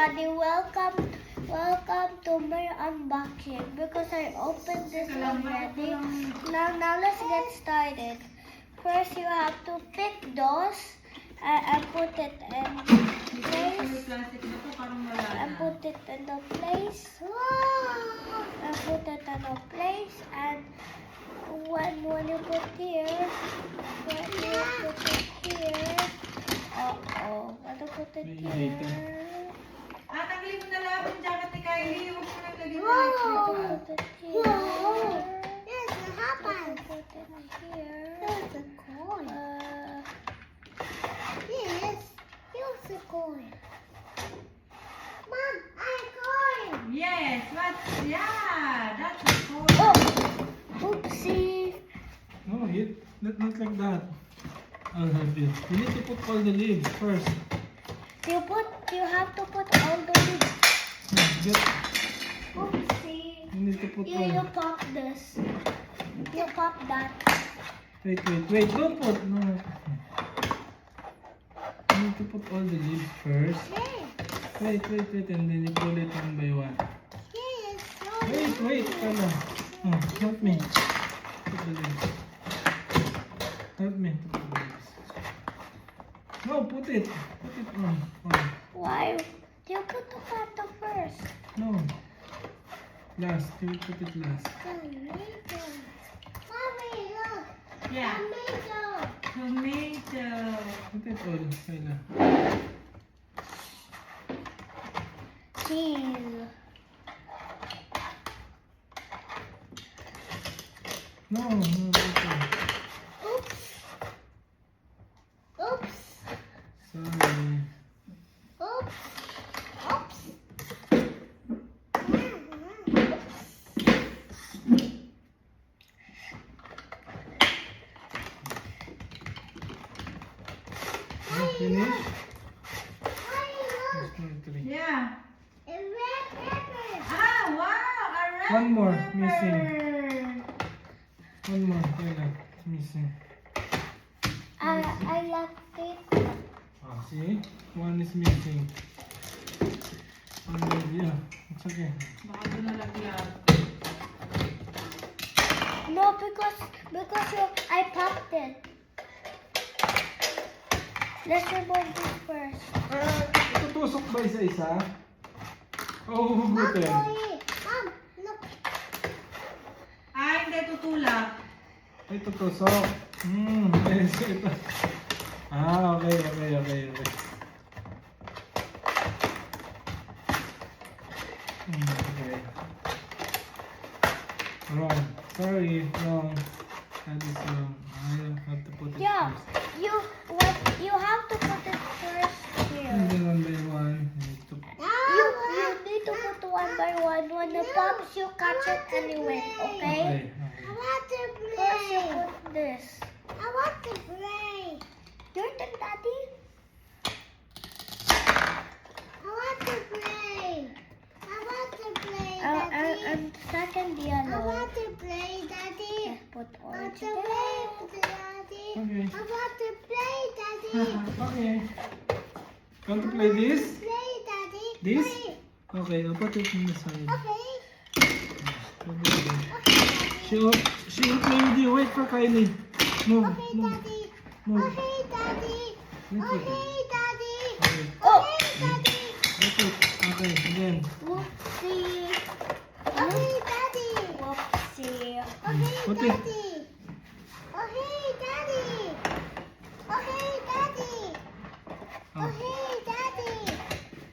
Daddy, welcome to my unboxing because I opened this already. Now let's get started. First, you have to pick those and put it in place. And put it in the place. And put it in the place. And when you put here, when you put it here. When you put it here. Tanggalin mo na lang yung jacket ni Kylie. Huwag mo nang lagyan Put it here. Yes, what happened? Put it here. There's a coin. Yes, here's a coin. Mom, I coin. Yes, that's a cool. Oopsie. No, not like that. I'll help you. You need to put all the leaves first. You have to put all the leaves. Oopsie. You need to put You all. pop this. You pop that. Wait. Don't put. No. You need to put all the leaves first. Hey, Wait. And then you pull it one by one. yes, Wait. Kala. Oh, help me. Put the leaves. Help me to put the leaves. No, put it. Put it on. Why? You put the photo first. No. Last. You put it last. tomato. Mommy, look. Yeah. Tomato. Tomato. Put it all. Kayla. Cheese. No. Put it. Oops. Oops. Sorry. Oops. Oops. Finish? Mommy, look. Just 1, 3. Yeah. A red pepper. Wow, a red One more pepper. missing. One more. Kayla. Missing. I left it. See? One is missing. One more. Yeah. It's okay. Baka doon nalagyan. No, because I popped it. Let's remove this first. Tutusok ba isa-isa? Oo, hugutin. Mom, look. Hindi tutulak. Ay, tutusok. Yes, ito. Okay. Okay. Wrong. Sorry, wrong. That is wrong. I have to put it Yeah, first. you have to put it first here. And then one by one, you need to... You need to put one by one. When it pops, you catch it anyway. Okay? I want to First, you play. put this. I want to play. Your turn, Daddy. I want to play. I want to play, Daddy. And second I yellow. want to play, Daddy. Just put I want orange to there. play, Daddy. Okay. I want to play, Daddy. Okay. Want to play this? Play, Daddy. This? Play. Okay, I'll put it in the side. Okay. Put it there. Okay, Daddy. She will play with you. Wait for Kylie. Move. Okay, Daddy. Move. Okay, Daddy. That's it. Okay, Daddy. Okay. Oh! Okay, Daddy. That's it. Okay, again. Whoopsie. Okay, Daddy. Whoopsie. Okay, Put it. Daddy. Okay, Daddy. Okay, Daddy. Oh. Okay, Daddy.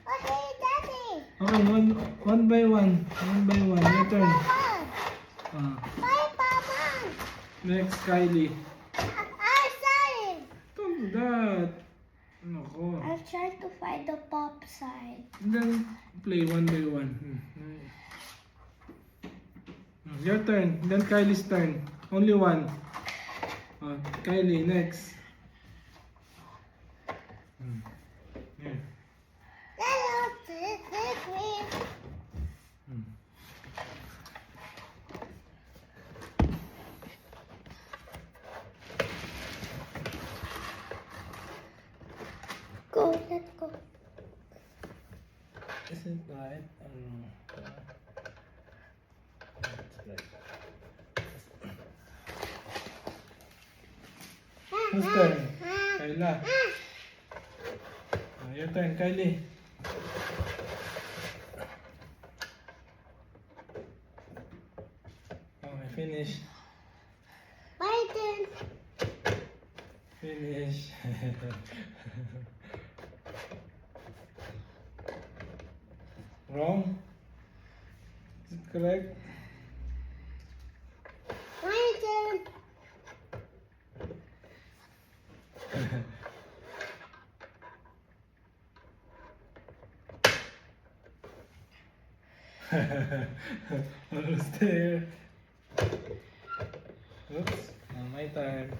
Okay, Daddy. Okay, one by one. One by one. Your turn. Papa. Bye, Papa. Next, Kylie. I'm sorry. Don't do that. Nako. I'm trying to find the pop side. Then play one by one. Your turn. Then Kylie's turn. Only one. Kylie, next. Here. Hello, this is me. Is it right? That's right. Whose turn? Kayla. Your turn, Kylie. Okay, finish. My turn. Finish. Wrong? Is it correct? My turn. Almost there. Oops, now my time.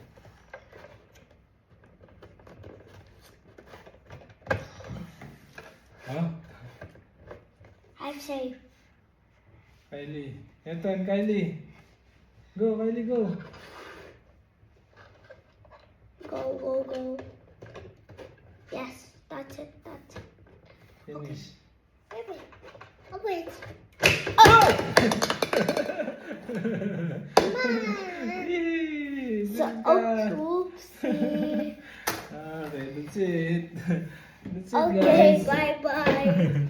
Huh? I'm safe. Kylie. Your turn, Kylie. Go, Kylie, go. Go, go, go. Yes, that's it, that's it. Finish. Wait. Oh, wait. Yay! So, Good oopsie. Okay, that's it. That's it, Okay, guys. bye-bye.